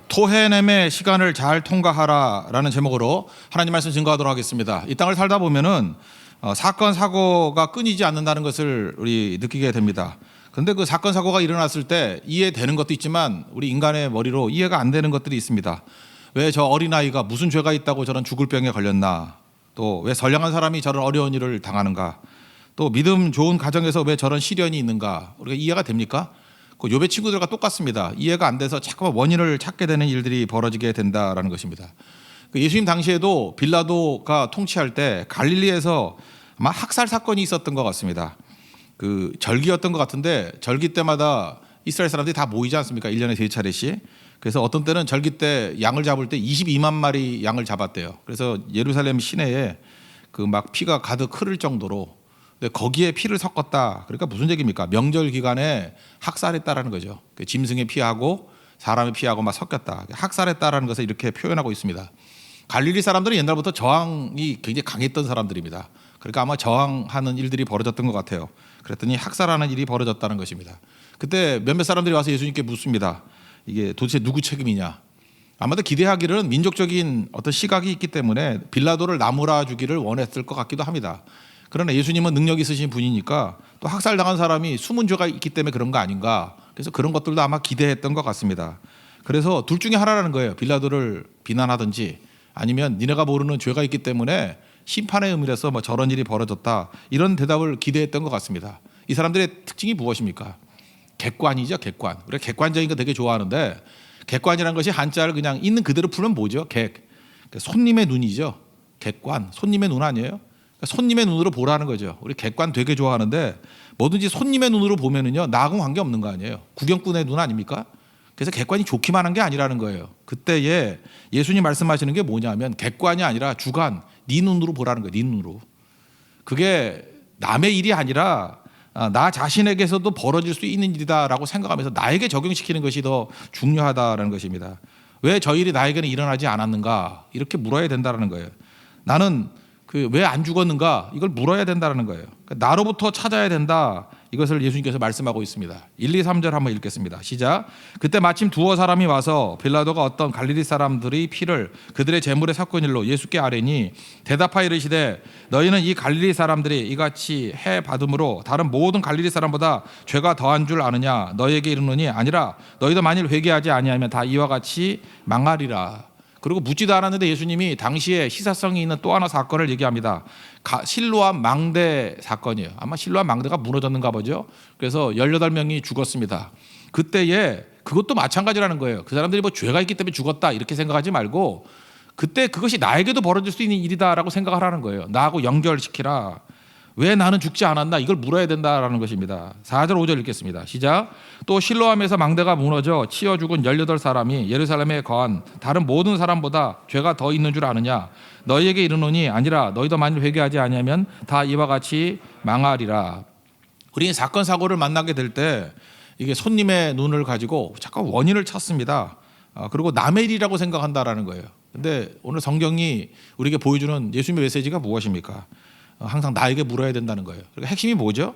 토헤넴의 시간을 잘 통과하라라는 제목으로 하나님 말씀 증거하도록 하겠습니다. 이 땅을 살다 보면은 사건 사고가 끊이지 않는다는 것을 우리 느끼게 됩니다. 그런데 그 사건 사고가 일어났을 때 이해되는 것도 있지만 우리 인간의 머리로 이해가 안 되는 것들이 있습니다. 왜 저 어린아이가 무슨 죄가 있다고 저런 죽을 병에 걸렸나? 또 왜 선량한 사람이 저런 어려운 일을 당하는가? 또 믿음 좋은 가정에서 왜 저런 시련이 있는가? 우리가 이해가 됩니까? 그 욥의 친구들과 똑같습니다. 이해가 안 돼서 자꾸만 원인을 찾게 되는 일들이 벌어지게 된다라는 것입니다. 예수님 당시에도 빌라도가 통치할 때 갈릴리에서 아마 학살 사건이 있었던 것 같습니다. 그 절기였던 것 같은데 절기 때마다 이스라엘 사람들이 다 모이지 않습니까? 1년에 3차례씩. 그래서 어떤 때는 절기 때 양을 잡을 때 22만 마리 양을 잡았대요. 그래서 예루살렘 시내에 그 막 피가 가득 흐를 정도로, 근데 거기에 피를 섞었다. 그러니까 무슨 얘기입니까? 명절 기간에 학살했다라는 거죠. 짐승의 피하고 사람의 피하고 막 섞였다. 학살했다라는 것을 이렇게 표현하고 있습니다. 갈릴리 사람들은 옛날부터 저항이 굉장히 강했던 사람들입니다. 그러니까 아마 저항하는 일들이 벌어졌던 것 같아요. 그랬더니 학살하는 일이 벌어졌다는 것입니다. 그때 몇몇 사람들이 와서 예수님께 묻습니다. 이게 도대체 누구 책임이냐? 아마도 기대하기로는 민족적인 어떤 시각이 있기 때문에 빌라도를 나무라 주기를 원했을 것 같기도 합니다. 그러나 예수님은 능력 있으신 분이니까 또 학살당한 사람이 숨은 죄가 있기 때문에 그런 거 아닌가. 그래서 그런 것들도 아마 기대했던 것 같습니다. 그래서 둘 중에 하나라는 거예요. 빌라도를 비난하든지 아니면 니네가 모르는 죄가 있기 때문에 심판의 의미로서 뭐 저런 일이 벌어졌다. 이런 대답을 기대했던 것 같습니다. 이 사람들의 특징이 무엇입니까? 객관이죠, 객관. 우리가 객관적인 거 되게 좋아하는데 객관이라는 것이 한자를 그냥 있는 그대로 풀면 뭐죠? 객. 손님의 눈이죠. 객관. 손님의 눈 아니에요? 손님의 눈으로 보라는 거죠. 우리 객관 되게 좋아하는데 뭐든지 손님의 눈으로 보면은요, 나하고 관계 없는 거 아니에요. 구경꾼의 눈 아닙니까? 그래서 객관이 좋기만 한 게 아니라는 거예요. 그때에 예수님 말씀하시는 게 뭐냐면 객관이 아니라 주관, 네 눈으로 보라는 거예요. 네 눈으로. 그게 남의 일이 아니라 나 자신에게서도 벌어질 수 있는 일이다라고 생각하면서 나에게 적용시키는 것이 더 중요하다라는 것입니다. 왜 저 일이 나에게는 일어나지 않았는가? 이렇게 물어야 된다는 거예요. 나는 왜 안 죽었는가? 이걸 물어야 된다는 거예요. 그러니까 나로부터 찾아야 된다. 이것을 예수님께서 말씀하고 있습니다. 1, 2, 3절 한번 읽겠습니다. 시작. 그때 마침 두어 사람이 와서 빌라도가 어떤 갈릴리 사람들의 피를 그들의 제물에 섞은 일로 예수께 아뢰니 대답하여 이르시되 너희는 이 갈릴리 사람들이 이같이 해 받음으로 다른 모든 갈릴리 사람보다 죄가 더한 줄 아느냐? 너희에게 이르노니 아니라 너희도 만일 회개하지 아니하면 다 이와 같이 망하리라. 그리고 묻지도 않았는데 예수님이 당시에 시사성이 있는 또 하나 사건을 얘기합니다. 실로암 망대 사건이에요. 아마 실로암 망대가 무너졌는가 보죠. 그래서 18명이 죽었습니다. 그때에 그것도 마찬가지라는 거예요. 그 사람들이 뭐 죄가 있기 때문에 죽었다 이렇게 생각하지 말고 그때 그것이 나에게도 벌어질 수 있는 일이다라고 생각하라는 거예요. 나하고 연결시키라. 왜 나는 죽지 않았나? 이걸 물어야 된다라는 것입니다. 4절 5절 읽겠습니다. 시작. 또 실로암에서 망대가 무너져 치여 죽은 18사람이 예루살렘에 거한 다른 모든 사람보다 죄가 더 있는 줄 아느냐? 너희에게 이르노니 아니라 너희도 만일 회개하지 아니하면 다 이와 같이 망하리라. 우리는 사건 사고를 만나게 될 때 이게 손님의 눈을 가지고 잠깐 원인을 찾습니다. 그리고 남의 일이라고 생각한다라는 거예요. 근데 오늘 성경이 우리에게 보여주는 예수님의 메시지가 무엇입니까? 항상 나에게 물어야 된다는 거예요. 그러니까 핵심이 뭐죠?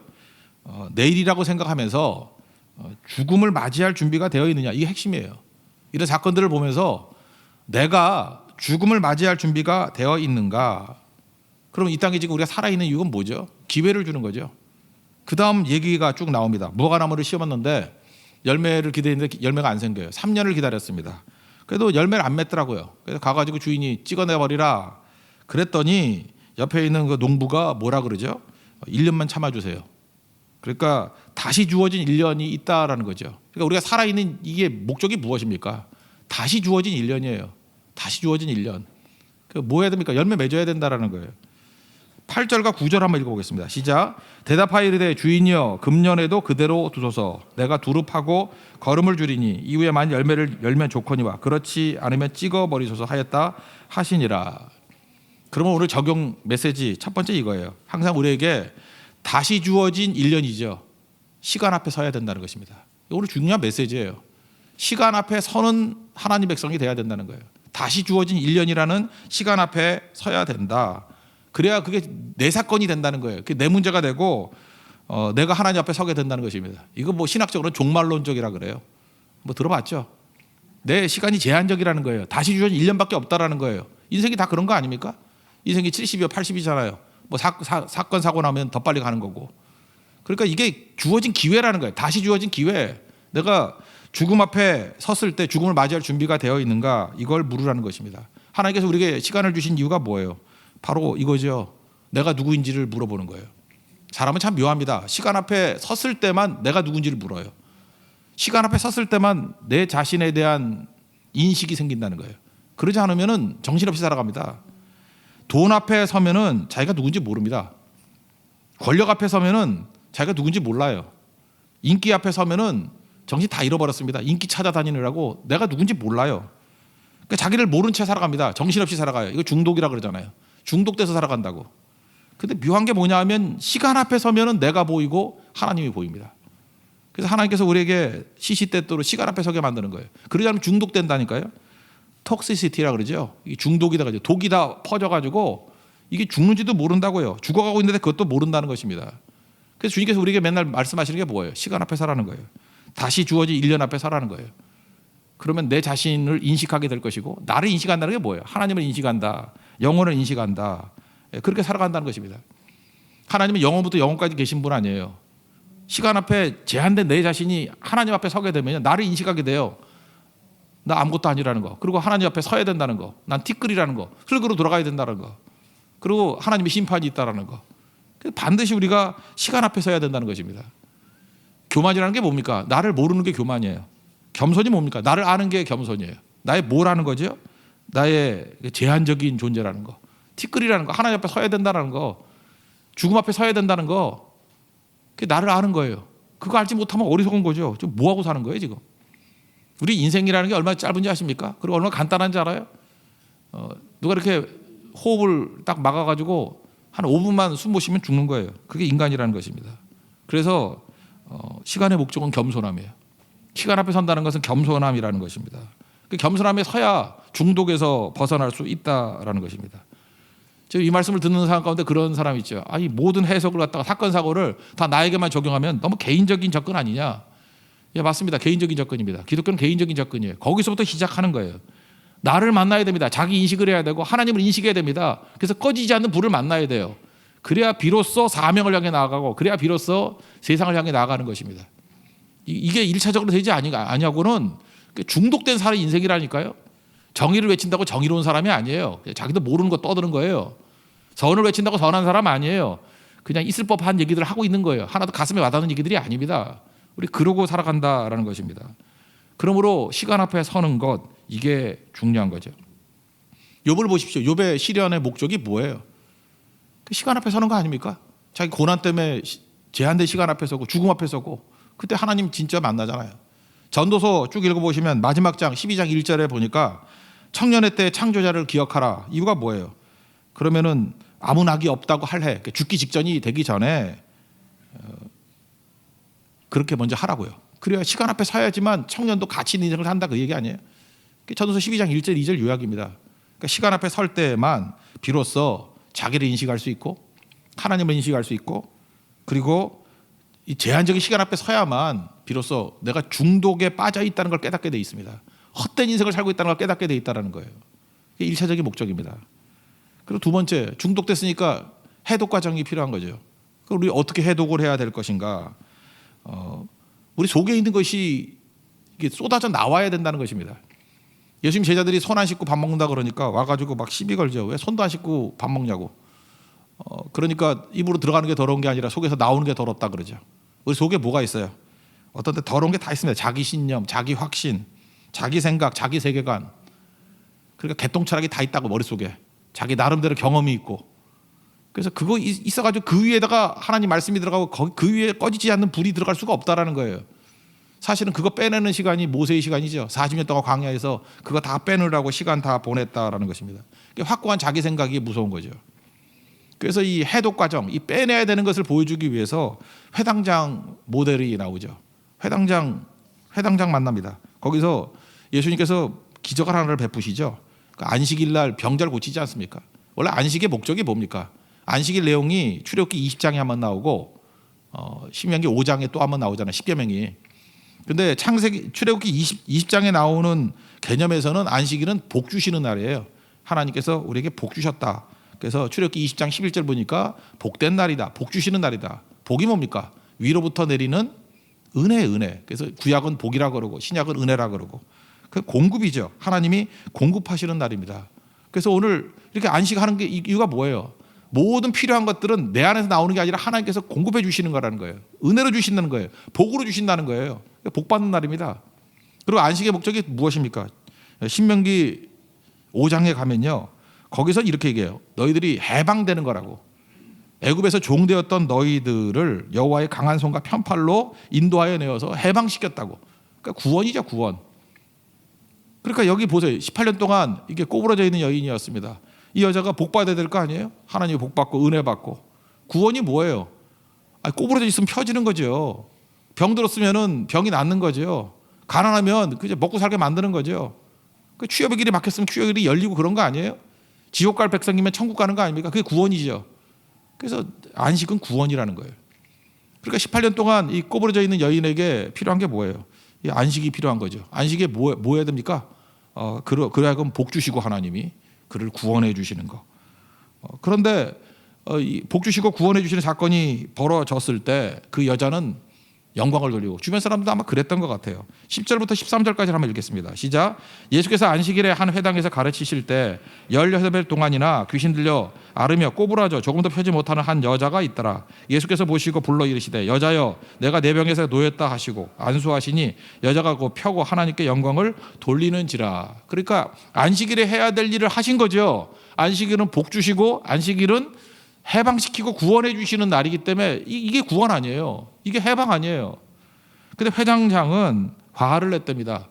내일이라고 생각하면서 죽음을 맞이할 준비가 되어 있느냐, 이게 핵심이에요. 이런 사건들을 보면서 내가 죽음을 맞이할 준비가 되어 있는가? 그럼 이 땅에 지금 우리가 살아있는 이유는 뭐죠? 기회를 주는 거죠. 그 다음 얘기가 쭉 나옵니다. 무화과나무를 심었는데 열매를 기대했는데 열매가 안 생겨요. 3년을 기다렸습니다. 그래도 열매를 안 맺더라고요. 그래서 가가지고 주인이 찍어내버리라 그랬더니 옆에 있는 그 농부가 뭐라 그러죠? 1년만 참아주세요. 그러니까 다시 주어진 1년이 있다라는 거죠. 그러니까 우리가 살아있는 이게 목적이 무엇입니까? 다시 주어진 1년이에요. 다시 주어진 1년. 뭐 해야 됩니까? 열매 맺어야 된다라는 거예요. 8절과 9절 한번 읽어보겠습니다. 시작. 대답하여 이르되 주인이여 금년에도 그대로 두소서. 내가 두릅하고 걸음을 줄이니 이후에 만일 열매를 열면 좋거니와 그렇지 않으면 찍어버리소서 하였다 하시니라. 그러면 오늘 적용 메시지 첫 번째 이거예요. 항상 우리에게 다시 주어진 1년이죠. 시간 앞에 서야 된다는 것입니다. 오늘 중요한 메시지예요. 시간 앞에 서는 하나님 백성이 돼야 된다는 거예요. 다시 주어진 1년이라는 시간 앞에 서야 된다. 그래야 그게 내 사건이 된다는 거예요. 그게 내 문제가 되고 내가 하나님 앞에 서게 된다는 것입니다. 이거 뭐 신학적으로는 종말론적이라 그래요. 뭐 들어봤죠? 내 시간이 제한적이라는 거예요. 다시 주어진 1년밖에 없다라는 거예요. 인생이 다 그런 거 아닙니까? 인생이 70이요 80이잖아요. 뭐 사건 사고 나면 더 빨리 가는 거고. 그러니까 이게 주어진 기회라는 거예요. 다시 주어진 기회. 내가 죽음 앞에 섰을 때 죽음을 맞이할 준비가 되어 있는가, 이걸 물으라는 것입니다. 하나님께서 우리에게 시간을 주신 이유가 뭐예요? 바로 이거죠. 내가 누구인지를 물어보는 거예요. 사람은 참 묘합니다. 시간 앞에 섰을 때만 내가 누군지를 물어요. 시간 앞에 섰을 때만 내 자신에 대한 인식이 생긴다는 거예요. 그러지 않으면 정신없이 살아갑니다. 돈 앞에 서면은 자기가 누군지 모릅니다. 권력 앞에 서면은 자기가 누군지 몰라요. 인기 앞에 서면은 정신 다 잃어버렸습니다. 인기 찾아다니느라고 내가 누군지 몰라요. 그러니까 자기를 모른 채 살아갑니다. 정신없이 살아가요. 이거 중독이라 그러잖아요. 중독돼서 살아간다고. 근데 묘한 게 뭐냐 하면 시간 앞에 서면은 내가 보이고 하나님이 보입니다. 그래서 하나님께서 우리에게 시시때때로 시간 앞에 서게 만드는 거예요. 그러지 않으면 중독된다니까요. 톡시시티라 그러죠. 이게 중독이다 그러죠. 독이 다 퍼져가지고 이게 죽는지도 모른다고요. 죽어가고 있는데 그것도 모른다는 것입니다. 그래서 주님께서 우리에게 맨날 말씀하시는 게 뭐예요? 시간 앞에 서라는 거예요. 다시 주어진 1년 앞에 서라는 거예요. 그러면 내 자신을 인식하게 될 것이고, 나를 인식한다는 게 뭐예요? 하나님을 인식한다. 영혼을 인식한다. 그렇게 살아간다는 것입니다. 하나님은 영원부터 영원까지 계신 분 아니에요. 시간 앞에 제한된 내 자신이 하나님 앞에 서게 되면 나를 인식하게 돼요. 나 아무것도 아니라는 거. 그리고 하나님 앞에 서야 된다는 거. 난 티끌이라는 거. 흙으로 돌아가야 된다는 거. 그리고 하나님의 심판이 있다라는 거. 반드시 우리가 시간 앞에 서야 된다는 것입니다. 교만이라는 게 뭡니까? 나를 모르는 게 교만이에요. 겸손이 뭡니까? 나를 아는 게 겸손이에요. 나의 뭐라는 거죠? 나의 제한적인 존재라는 거. 티끌이라는 거. 하나님 앞에 서야 된다는 거. 죽음 앞에 서야 된다는 거. 그게 나를 아는 거예요. 그거 알지 못하면 어리석은 거죠. 좀 뭐하고 사는 거예요 지금. 우리 인생이라는 게 얼마나 짧은지 아십니까? 그리고 얼마나 간단한지 알아요? 누가 이렇게 호흡을 딱 막아가지고 한 5분만 숨 못 쉬면 죽는 거예요. 그게 인간이라는 것입니다. 그래서 시간의 목적은 겸손함이에요. 시간 앞에 선다는 것은 겸손함이라는 것입니다. 그 겸손함에 서야 중독에서 벗어날 수 있다라는 것입니다. 이 말씀을 듣는 사람 가운데 그런 사람이 있죠. 아니 모든 해석을 갖다가 사건 사고를 다 나에게만 적용하면 너무 개인적인 접근 아니냐? 예, 맞습니다. 개인적인 접근입니다. 기독교는 개인적인 접근이에요. 거기서부터 시작하는 거예요. 나를 만나야 됩니다. 자기 인식을 해야 되고 하나님을 인식해야 됩니다. 그래서 꺼지지 않는 불을 만나야 돼요. 그래야 비로소 사명을 향해 나아가고, 그래야 비로소 세상을 향해 나아가는 것입니다. 이게 1차적으로 되지 아니하고는 중독된 사람의 인생이라니까요. 정의를 외친다고 정의로운 사람이 아니에요. 자기도 모르는 거 떠드는 거예요. 선을 외친다고 선한 사람 아니에요. 그냥 있을 법한 얘기들을 하고 있는 거예요. 하나도 가슴에 와닿는 얘기들이 아닙니다. 우리 그러고 살아간다라는 것입니다. 그러므로 시간 앞에 서는 것, 이게 중요한 거죠. 욥을 보십시오. 욥의 시련의 목적이 뭐예요? 시간 앞에 서는 거 아닙니까? 자기 고난 때문에 제한된 시간 앞에 서고 죽음 앞에 서고, 그때 하나님 진짜 만나잖아요. 전도서 쭉 읽어보시면 마지막 장 12장 1절에 보니까 청년의 때 창조자를 기억하라. 이유가 뭐예요? 그러면은 아무 낙이 없다고 할해. 죽기 직전이 되기 전에 그렇게 먼저 하라고요. 그래야 시간 앞에 서야지만 청년도 가치 있는 인생을 산다, 그 얘기 아니에요? 전도서 12장 1절 2절 요약입니다. 그러니까 시간 앞에 설 때만 비로소 자기를 인식할 수 있고 하나님을 인식할 수 있고, 그리고 이 제한적인 시간 앞에 서야만 비로소 내가 중독에 빠져 있다는 걸 깨닫게 돼 있습니다. 헛된 인생을 살고 있다는 걸 깨닫게 돼 있다는 거예요. 이게 1차적인 목적입니다. 그리고 두 번째, 중독됐으니까 해독 과정이 필요한 거죠. 우리 어떻게 해독을 해야 될 것인가? 우리 속에 있는 것이 이게 쏟아져 나와야 된다는 것입니다. 예수님 제자들이 손 안 씻고 밥 먹는다 그러니까 와가지고 막 시비 걸죠. 왜 손도 안 씻고 밥 먹냐고. 그러니까 입으로 들어가는 게 더러운 게 아니라 속에서 나오는 게 더럽다 그러죠. 우리 속에 뭐가 있어요? 어떤 데 더러운 게 다 있습니다. 자기 신념, 자기 확신, 자기 생각, 자기 세계관. 그러니까 개똥철학이 다 있다고, 머릿속에. 자기 나름대로 경험이 있고. 그래서 그거 있어가지고 그 위에다가 하나님 말씀이 들어가고 그 위에 꺼지지 않는 불이 들어갈 수가 없다라는 거예요. 사실은 그거 빼내는 시간이 모세의 시간이죠. 40년 동안 광야에서 그거 다 빼내라고 시간 다 보냈다라는 것입니다. 확고한 자기 생각이 무서운 거죠. 그래서 이 해독 과정, 이 빼내야 되는 것을 보여주기 위해서 회당장 모델이 나오죠. 회당장 만납니다. 거기서 예수님께서 기적을 하나를 베푸시죠. 안식일 날 병자를 고치지 않습니까? 원래 안식의 목적이 뭡니까? 안식일 내용이 출애굽기 20장에 한번 나오고 신명기 5장에 또 한번 나오잖아요. 십계명이. 근데 출애굽기 20장에 나오는 개념에서는 안식일은 복 주시는 날이에요. 하나님께서 우리에게 복 주셨다. 그래서 출애굽기 20장 11절 보니까 복된 날이다. 복 주시는 날이다. 복이 뭡니까? 위로부터 내리는 은혜. 그래서 구약은 복이라 그러고 신약은 은혜라 그러고. 그 공급이죠. 하나님이 공급하시는 날입니다. 그래서 오늘 이렇게 안식하는 게 이유가 뭐예요? 모든 필요한 것들은 내 안에서 나오는 게 아니라 하나님께서 공급해 주시는 거라는 거예요. 은혜로 주신다는 거예요. 복으로 주신다는 거예요. 복 받는 날입니다. 그리고 안식의 목적이 무엇입니까? 신명기 5장에 가면요. 거기서 이렇게 얘기해요. 너희들이 해방되는 거라고. 애굽에서 종되었던 너희들을 여호와의 강한 손과 편팔로 인도하여 내어서 해방시켰다고. 그러니까 구원이죠, 구원. 그러니까 여기 보세요. 18년 동안 이게 꼬부러져 있는 여인이었습니다. 이 여자가 복 받아야 될 거 아니에요? 하나님이 복 받고 은혜 받고. 구원이 뭐예요? 꼬부러져 있으면 펴지는 거죠. 병 들었으면은 병이 낫는 거죠. 가난하면 그저 먹고 살게 만드는 거죠. 그 취업의 길이 막혔으면 취업의 길이 열리고 그런 거 아니에요? 지옥 갈 백성이면 천국 가는 거 아닙니까? 그게 구원이죠. 그래서 안식은 구원이라는 거예요. 그러니까 18년 동안 이 꼬부러져 있는 여인에게 필요한 게 뭐예요? 이 안식이 필요한 거죠. 안식에 뭐 해야 됩니까? 그래야금 복 주시고 하나님이 그를 구원해 주시는 거. 그런데 복 주시고 구원해 주시는 사건이 벌어졌을 때 그 여자는 영광을 돌리고 주변 사람들도 아마 그랬던 것 같아요. 10절부터 13절까지 한번 읽겠습니다. 시작. 예수께서 안식일에 한 회당에서 가르치실 때 18배 동안이나 귀신 들려 앓으며 꼬부라져 조금도 펴지 못하는 한 여자가 있더라. 예수께서 보시고 불러 이르시되 여자여 내가 내 병에서 놓였다 하시고 안수하시니 여자가 곧 펴고 하나님께 영광을 돌리는지라. 그러니까 안식일에 해야 될 일을 하신 거죠. 안식일은 복 주시고 안식일은 해방시키고 구원해 주시는 날이기 때문에 이게 구원 아니에요. 이게 해방 아니에요. 근데 회장장은 화를 냈답니다.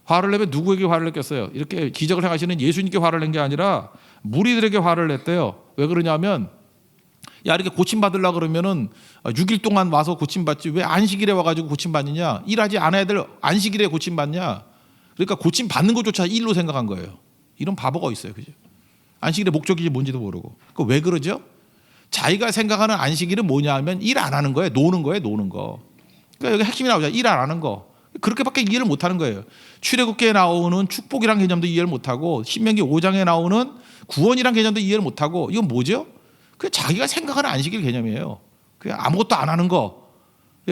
화를 내면 누구에게 화를 냈겠어요? 이렇게 기적을 행하시는 예수님께 화를 낸 게 아니라 무리들에게 화를 냈대요. 왜 그러냐면 야 이렇게 고침받으려고 그러면은 6일 동안 와서 고침받지 왜 안식일에 와가지고 고침받느냐? 일하지 않아야 될 안식일에 고침받냐? 그러니까 고침받는 것조차 일로 생각한 거예요. 이런 바보가 있어요. 그죠? 안식일의 목적이 뭔지도 모르고. 왜 그러죠? 자기가 생각하는 안식일은 뭐냐 하면 일 안 하는 거예요. 노는 거예요. 노는 거. 그러니까 여기 핵심이 나오죠. 일 안 하는 거. 그렇게밖에 이해를 못하는 거예요. 출애굽기에 나오는 축복이란 개념도 이해를 못하고 신명기 5장에 나오는 구원이란 개념도 이해를 못하고 이건 뭐죠? 그냥 자기가 생각하는 안식일 개념이에요. 그냥 아무것도 안 하는 거.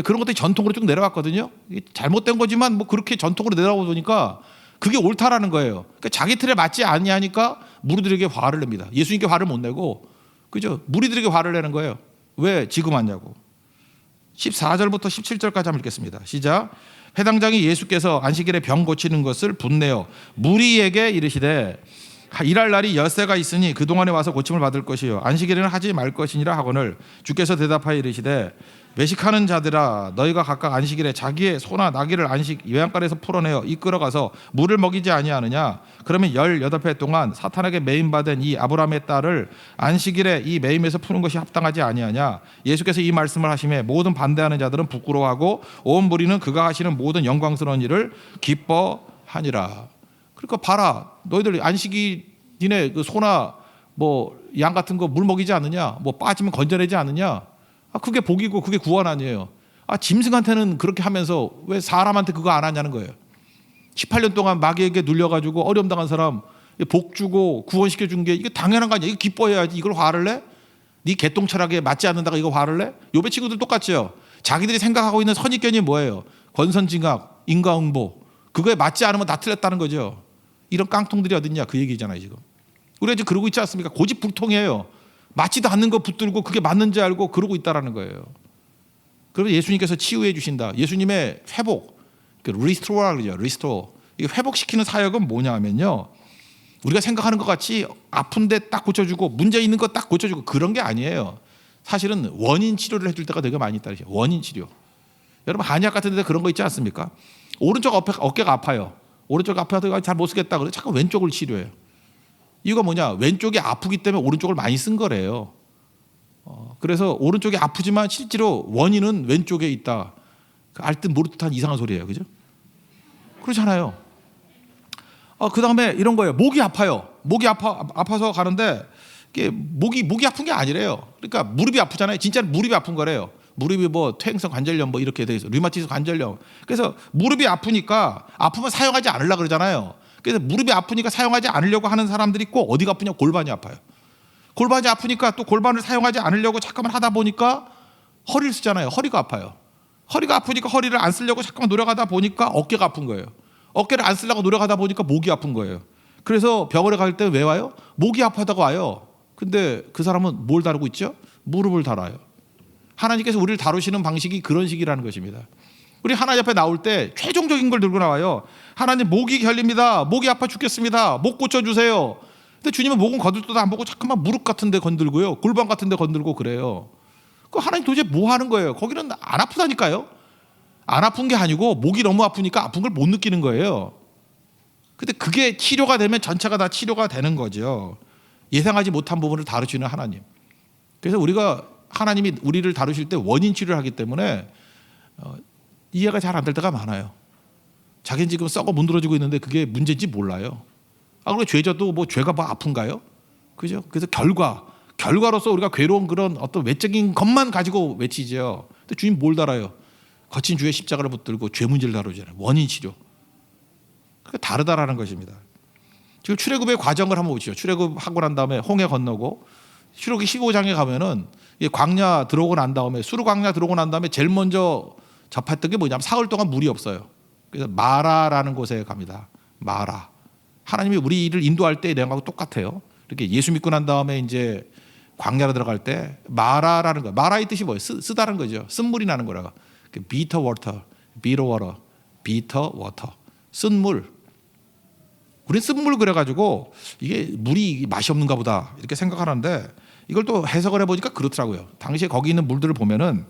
그런 것들이 전통으로 쭉 내려왔거든요. 잘못된 거지만 뭐 그렇게 전통으로 내려오니까 그게 옳다라는 거예요. 그러니까 자기 틀에 맞지 않냐니까 무리들에게 화를 냅니다. 예수님께 화를 못 내고 그죠? 무리들에게 화를 내는 거예요. 왜 지금 왔냐고. 14절부터 17절까지 한번 읽겠습니다. 시작. 회당장이 예수께서 안식일에 병 고치는 것을 분내어 무리에게 이르시되 일할 날이 엿새가 있으니 그동안에 와서 고침을 받을 것이요 안식일에는 하지 말 것이니라 하거늘 주께서 대답하여 이르시되 외식하는 자들아 너희가 각각 안식일에 자기의 소나 나귀를 안식 외양간에서 풀어내어 이끌어가서 물을 먹이지 아니하느냐. 그러면 18회 동안 사탄에게 매임받은 이 아브라함의 딸을 안식일에 이 매임에서 푸는 것이 합당하지 아니하냐. 예수께서 이 말씀을 하시매 모든 반대하는 자들은 부끄러워하고 온 무리는 그가 하시는 모든 영광스러운 일을 기뻐하니라. 그러니까 봐라, 너희들 안식일에 그 소나 뭐 양 같은 거 물 먹이지 않느냐, 뭐 빠지면 건져내지 않느냐. 그게 복이고 그게 구원 아니에요. 짐승한테는 그렇게 하면서 왜 사람한테 그거 안 하냐는 거예요. 18년 동안 마귀에게 눌려가지고 어려움 당한 사람 복 주고 구원시켜 준 게 이게 당연한 거 아니야? 이거 기뻐해야지. 이걸 화를 내? 네 개똥철학에 맞지 않는다가 이거 화를 내? 요배 친구들 똑같죠. 자기들이 생각하고 있는 선입견이 뭐예요? 권선징악, 인과응보. 그거에 맞지 않으면 다 틀렸다는 거죠. 이런 깡통들이 어딨냐 그 얘기잖아요 지금. 우리가 지금 그러고 있지 않습니까? 고집불통이에요. 맞지도 않는 거 붙들고 그게 맞는지 알고 그러고 있다라는 거예요. 그래서 예수님께서 치유해 주신다. 예수님의 회복, 리스토어라고 그러죠. 리스토어. 이게 회복시키는 사역은 뭐냐 하면요. 우리가 생각하는 것 같이 아픈데 딱 고쳐주고 문제 있는 거 딱 고쳐주고 그런 게 아니에요. 사실은 원인 치료를 해줄 때가 되게 많이 있다. 원인 치료. 여러분 한의학 같은 데 그런 거 있지 않습니까? 오른쪽 어깨가 아파요. 오른쪽 아파서 잘 못 쓰겠다 그래 자꾸 왼쪽을 치료해요. 이유가 뭐냐? 왼쪽이 아프기 때문에 오른쪽을 많이 쓴 거래요. 그래서 오른쪽이 아프지만 실제로 원인은 왼쪽에 있다. 알 듯 모를 듯한 이상한 소리예요. 그죠? 그렇잖아요. 그 다음에 이런 거예요. 목이 아파요. 목이 아파서 가는데 목이 아픈 게 아니래요. 그러니까 무릎이 아프잖아요. 진짜 무릎이 아픈 거래요. 무릎이 뭐 퇴행성 관절염 뭐 이렇게 돼 있어. 류마티스 관절염. 그래서 무릎이 아프니까 아프면 사용하지 않으려고 그러잖아요. 그래서 무릎이 아프니까 사용하지 않으려고 하는 사람들이 꼭 어디가 아프냐? 골반이 아파요. 골반이 아프니까 또 골반을 사용하지 않으려고 잠깐만 하다 보니까 허리를 쓰잖아요. 허리가 아파요. 허리가 아프니까 허리를 안 쓰려고 잠깐만 노력하다 보니까 어깨가 아픈 거예요. 어깨를 안 쓰려고 노력하다 보니까 목이 아픈 거예요. 그래서 병원에 갈 때 왜 와요? 목이 아프다고 와요. 근데 그 사람은 뭘 다루고 있죠? 무릎을 다뤄요. 하나님께서 우리를 다루시는 방식이 그런 식이라는 것입니다. 우리 하나님 앞에 나올 때 최종적인 걸 들고 나와요. 하나님 목이 결립니다. 목이 아파 죽겠습니다. 목 고쳐주세요. 근데 주님은 목은 거들떠도 안 보고 잠깐만 무릎 같은 데 건들고요. 골반 같은 데 건들고 그래요. 그 하나님 도대체 뭐 하는 거예요? 거기는 안 아프다니까요. 안 아픈 게 아니고 목이 너무 아프니까 아픈 걸 못 느끼는 거예요. 근데 그게 치료가 되면 전체가 다 치료가 되는 거죠. 예상하지 못한 부분을 다루시는 하나님. 그래서 우리가 하나님이 우리를 다루실 때 원인 치료를 하기 때문에 이해가 잘 안 될 때가 많아요. 자기는 지금 썩어 문드러지고 있는데 그게 문제인지 몰라요. 그리고 죄져도 뭐 죄가 뭐 아픈가요? 그죠? 그래서 결과로서 우리가 괴로운 그런 어떤 외적인 것만 가지고 외치죠. 근데 주님 뭘 달아요? 거친 주의 십자가를 붙들고 죄 문제를 다루잖아요. 원인 치료. 그러니까 다르다라는 것입니다. 지금 출애굽의 과정을 한번 보시죠. 출애굽하고 난 다음에 홍해 건너고 출애굽기 15장에 가면은 광야 들어오고 난 다음에 수르 광야 들어오고 난 다음에 제일 먼저 접했던 게 뭐냐면 사흘 동안 물이 없어요. 그래서 마라라는 곳에 갑니다. 마라. 하나님이 우리를 인도할 때 내용하고 똑같아요. 이렇게 예수 믿고 난 다음에 이제 광야로 들어갈 때 마라라는 거. 마라의 뜻이 뭐예요? 쓰다는 거죠. 쓴물이 나는 거라고. bitter water, bitter water, bitter water. 쓴물. 우린 쓴물 그래가지고 이게 물이 맛이 없는가 보다 이렇게 생각하는데 이걸 또 해석을 해보니까 그렇더라고요. 당시에 거기 있는 물들을 보면은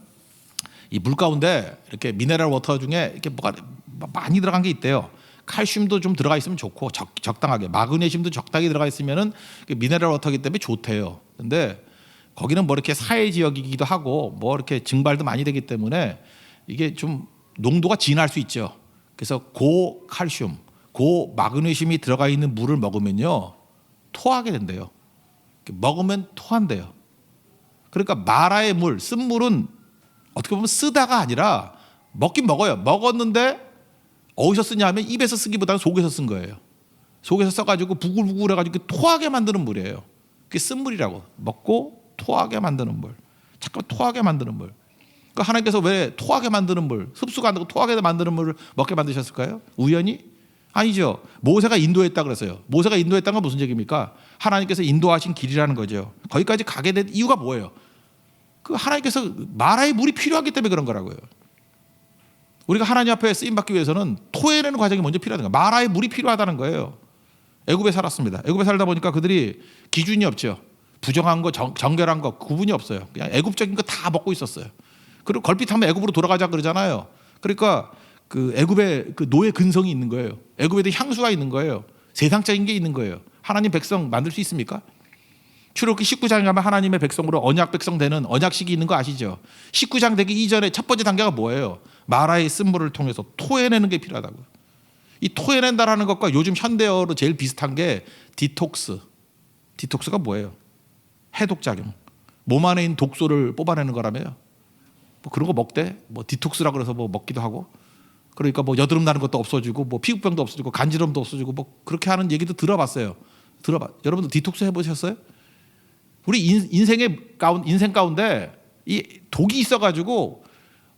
이 물 가운데 이렇게 미네랄 워터 중에 이렇게 뭐가 많이 들어간 게 있대요. 칼슘도 좀 들어가 있으면 좋고 적당하게 마그네슘도 적당히 들어가 있으면은 미네랄 워터이기 때문에 좋대요. 근데 거기는 뭐 이렇게 사해 지역이기도 하고 뭐 이렇게 증발도 많이 되기 때문에 이게 좀 농도가 진할 수 있죠. 그래서 고칼슘, 고마그네슘이 들어가 있는 물을 먹으면요 토하게 된대요. 먹으면 토한대요. 그러니까 마라의 물, 쓴물은 어떻게 보면 쓰다가 아니라 먹긴 먹어요. 먹었는데 어디서 쓰냐면 입에서 쓰기보다는 속에서 쓴 거예요. 속에서 써가지고 부글부글 해가지고 토하게 만드는 물이에요. 그게 쓴물이라고. 먹고 토하게 만드는 물. 잠깐 토하게 만드는 물. 그러니까 하나님께서 왜 토하게 만드는 물, 흡수가 안 되고 토하게 만드는 물을 먹게 만드셨을까요? 우연히? 아니죠. 모세가 인도했다 그랬어요. 모세가 인도했다는 건 무슨 얘기입니까? 하나님께서 인도하신 길이라는 거죠. 거기까지 가게 된 이유가 뭐예요? 그 하나님께서 마라의 물이 필요하기 때문에 그런 거라고요. 우리가 하나님 앞에 쓰임받기 위해서는 토해내는 과정이 먼저 필요하다는 거예요. 마라의 물이 필요하다는 거예요. 애굽에 살았습니다. 애굽에 살다 보니까 그들이 기준이 없죠. 부정한 거, 정결한 거 구분이 없어요. 그냥 애굽적인 거 다 먹고 있었어요. 그리고 걸핏하면 애굽으로 돌아가자 그러잖아요. 그러니까 그 애굽에 그 노예 근성이 있는 거예요. 애굽에 대한 향수가 있는 거예요. 세상적인 게 있는 거예요. 하나님 백성 만들 수 있습니까? 출애굽기 19장에 가면 하나님의 백성으로 언약 백성 되는 언약식이 있는 거 아시죠? 19장 되기 이전에 첫 번째 단계가 뭐예요? 마라의 쓴물을 통해서 토해내는 게 필요하다고. 이 토해낸다라는 것과 요즘 현대어로 제일 비슷한 게 디톡스. 디톡스가 뭐예요? 해독작용. 몸 안에 있는 독소를 뽑아내는 거라며요. 뭐 그런 거 먹대? 뭐 디톡스라 그래서 뭐 먹기도 하고. 그러니까 뭐 여드름 나는 것도 없어지고 뭐 피부병도 없어지고 간지럼도 없어지고 뭐 그렇게 하는 얘기도 들어봤어요. 여러분들 디톡스 해보셨어요? 우리 인생 가운데 이 독이 있어가지고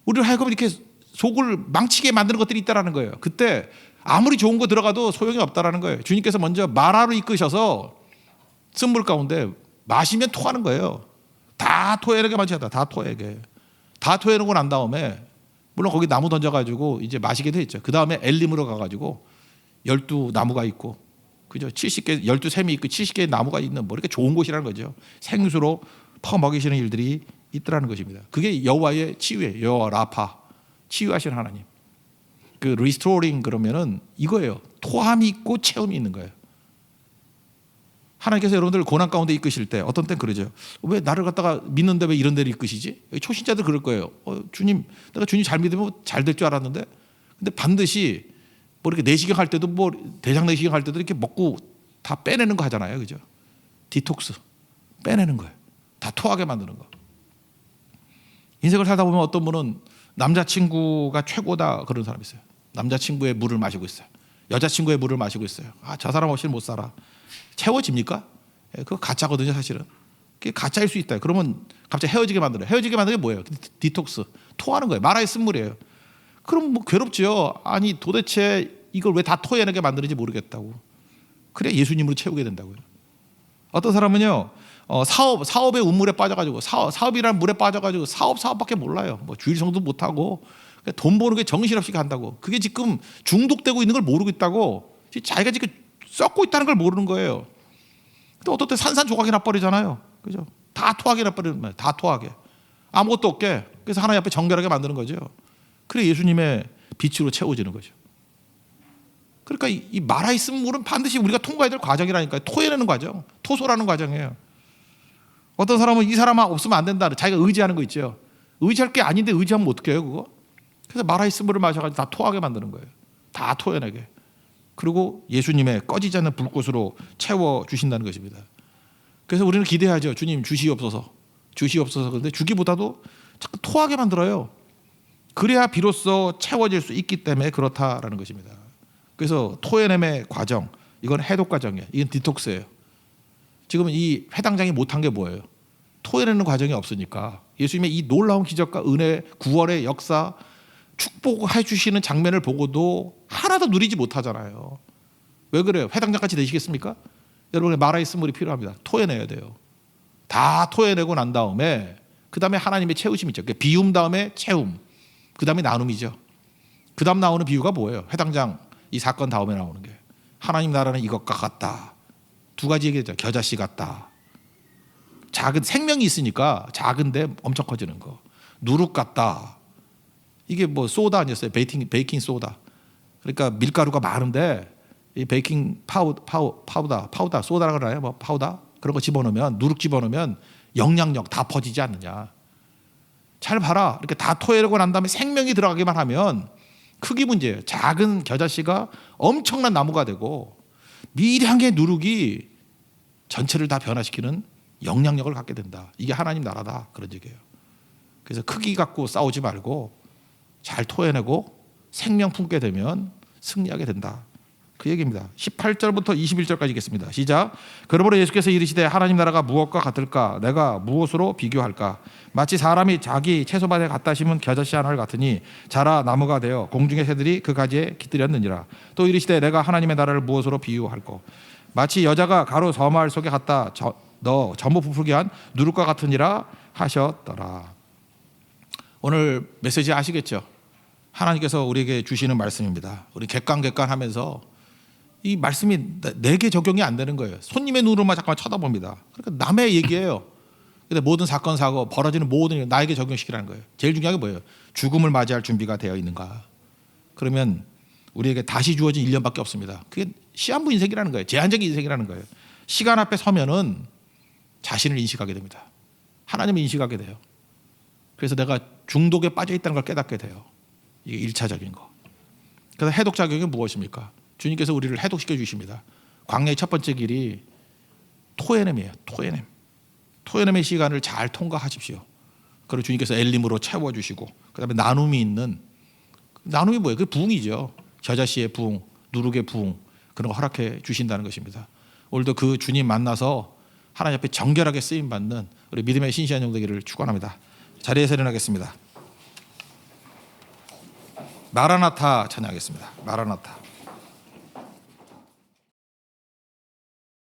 우리를 하여금 이렇게 속을 망치게 만드는 것들이 있다라는 거예요. 그때 아무리 좋은 거 들어가도 소용이 없다라는 거예요. 주님께서 먼저 마라로 이끄셔서 쓴물 가운데 마시면 토하는 거예요. 다 토해내게 마셔야 돼. 다 토해내고 난 다음에 물론 거기 나무 던져가지고 이제 마시게 돼 있죠. 그 다음에 엘림으로 가가지고 12나무가 있고, 그죠? 70개, 12샘이 있고 70개의 나무가 있는 뭐 이렇게 좋은 곳이라는 거죠. 생수로 퍼먹이시는 일들이 있더라는 것입니다. 그게 여호와의 치유예요. 여호와 라파, 치유하시는 하나님. 그 리스토링 그러면은 이거예요. 토함이 있고 체험이 있는 거예요. 하나님께서 여러분들 고난 가운데 이끄실 때 어떤 땐 그러죠. 왜 나를 갖다가 믿는데 왜 이런 데를 이끄시지? 초신자들 그럴 거예요. 주님, 내가 주님 잘 믿으면 잘 될 줄 알았는데, 근데 반드시 뭐 이렇게 내시경 할 때도 뭐 대장 내시경 할 때도 이렇게 먹고 다 빼내는 거 하잖아요, 그죠? 디톡스 빼내는 거예요. 다 토하게 만드는 거. 인생을 살다 보면 어떤 분은 남자친구가 최고다 그런 사람이 있어요. 남자친구의 물을 마시고 있어요. 여자친구의 물을 마시고 있어요. 저 사람 없이는 못 살아. 채워집니까? 그거 가짜거든요, 사실은. 그게 가짜일 수 있다. 그러면 갑자기 헤어지게 만들어요. 헤어지게 만드는 게 뭐예요? 디톡스. 토하는 거예요. 마라의 쓴물이에요. 그럼 뭐 괴롭지요. 아니 도대체 이걸 왜 다 토해내게 만드는지 모르겠다고. 그래 예수님으로 채우게 된다고요. 어떤 사람은요 사업의 운물에 빠져가지고 사업이라는 물에 빠져가지고 사업밖에 몰라요. 뭐 주일성도 못하고 돈 버는 게 정신없이 간다고. 그게 지금 중독되고 있는 걸 모르고 있다고. 자기가 지금 썩고 있다는 걸 모르는 거예요. 근데 어떨 때 산산조각이 나버리잖아요. 그죠? 다 토하게 나버리는 거예요. 다 토하게. 아무것도 없게. 그래서 하나님 앞에 정결하게 만드는 거죠. 그래 예수님의 빛으로 채워지는 거죠. 그러니까 이 말아있은 물은 반드시 우리가 통과해야 될 과정이라니까요. 토해내는 과정, 토소라는 과정이에요. 어떤 사람은 이 사람 없으면 안 된다. 자기가 의지하는 거 있죠. 의지할 게 아닌데 의지하면 어떻게 해요 그거? 그래서 말아있은 물을 마셔가지고 다 토하게 만드는 거예요. 다 토해내게. 그리고 예수님의 꺼지지 않는 불꽃으로 채워주신다는 것입니다. 그래서 우리는 기대하죠. 주님 주시옵소서. 주시옵소서. 그런데 주기보다도 자꾸 토하게 만들어요. 그래야 비로소 채워질 수 있기 때문에 그렇다라는 것입니다. 그래서 토해냄의 과정, 이건 해독 과정이에요. 이건 디톡스예요. 지금 이 회당장이 못한 게 뭐예요? 토해내는 과정이 없으니까. 예수님의 이 놀라운 기적과 은혜, 구원의 역사, 축복해 주시는 장면을 보고도 하나도 누리지 못하잖아요. 왜 그래요? 회당장같이 되시겠습니까? 여러분의 말아있은 물이 필요합니다. 토해내야 돼요. 다 토해내고 난 다음에 그 다음에 하나님의 채우심이 있죠. 비움 다음에 채움, 그 다음에 나눔이죠. 그 다음 나오는 비유가 뭐예요? 회당장 이 사건 다음에 나오는 게 하나님 나라는 이것과 같다. 두 가지 얘기했죠. 겨자씨 같다. 작은 생명이 있으니까 작은데 엄청 커지는 거. 누룩 같다. 이게 뭐 소다 아니었어요? 베이킹 소다. 그러니까 밀가루가 많은데 이 베이킹 파우더 소다라고 그러나요? 뭐 파우더 그런 거 집어넣으면 누룩 집어넣으면 영향력 다 퍼지지 않느냐. 잘 봐라. 이렇게 다 토해내고 난 다음에 생명이 들어가기만 하면 크기 문제예요. 작은 겨자씨가 엄청난 나무가 되고 미리한 개 누룩이 전체를 다 변화시키는 영향력을 갖게 된다. 이게 하나님 나라다. 그런 얘기예요. 그래서 크기 갖고 싸우지 말고 잘 토해내고 생명 품게 되면 승리하게 된다. 그 얘기입니다. 18절부터 21절까지 읽겠습니다. 시작. 그러므로 예수께서 이르시되 하나님 나라가 무엇과 같을까? 내가 무엇으로 비교할까? 마치 사람이 자기 채소밭에 갖다 심은 겨자씨 하나를 같으니 자라 나무가 되어 공중의 새들이 그 가지에 깃들였느니라. 또 이르시되 내가 하나님의 나라를 무엇으로 비유할꼬? 마치 여자가 가루 서마을 속에 갖다 넣어 전부 부풀게 한 누룩과 같으니라 하셨더라. 오늘 메시지 아시겠죠? 하나님께서 우리에게 주시는 말씀입니다. 우리 객관하면서 이 말씀이 내게 적용이 안 되는 거예요. 손님의 눈으로만 잠깐만 쳐다봅니다. 그러니까 남의 얘기예요. 근데 모든 사건 사고 벌어지는 모든 일 나에게 적용시키라는 거예요. 제일 중요한 게 뭐예요? 죽음을 맞이할 준비가 되어 있는가? 그러면 우리에게 다시 주어진 1년밖에 없습니다. 그게 시한부 인생이라는 거예요. 제한적인 인생이라는 거예요. 시간 앞에 서면은 자신을 인식하게 됩니다. 하나님을 인식하게 돼요. 그래서 내가 중독에 빠져 있다는 걸 깨닫게 돼요. 이게 1차적인 거. 그래서 해독 작용이 무엇입니까? 주님께서 우리를 해독시켜 주십니다. 광야의 첫 번째 길이 토해냄이에요. 토해냄의 시간을 잘 통과하십시오. 그리고 주님께서 엘림으로 채워주시고 그다음에 나눔이 있는, 나눔이 뭐예요? 그 부흥이죠. 겨자씨의 부흥, 누룩의 부흥, 그런 거 허락해 주신다는 것입니다. 오늘도 그 주님 만나서 하나님 앞에 정결하게 쓰임받는 우리 믿음의 신실한 종 되기를 축원합니다. 자리에서 일어나겠습니다. 마라나타 찬양하겠습니다. 마라나타.